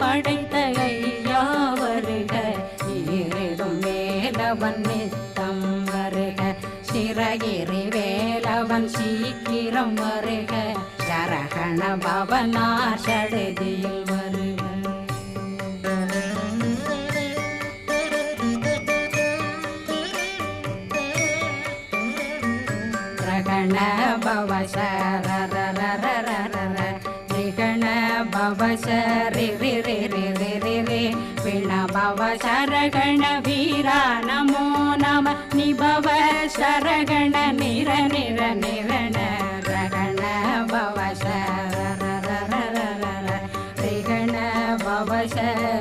படைத்த ஐயா வருக, ஈரிடும் வேலவன் நித்தம் வருக, சிறகிரி வேலவன் சீக்கிரம் வருக, சரகண பவனா சடுதியில் வருக. ரகண பவ சரரரரரர ரிகண பவ சரி ரி ரி ரி ரி ரி ரி பிண பவ சரகண வீரா நமோ நம நிபவ சரகண நிர நிர நிரண ரகண பவ சரரரரரர ரிகண பவ சரி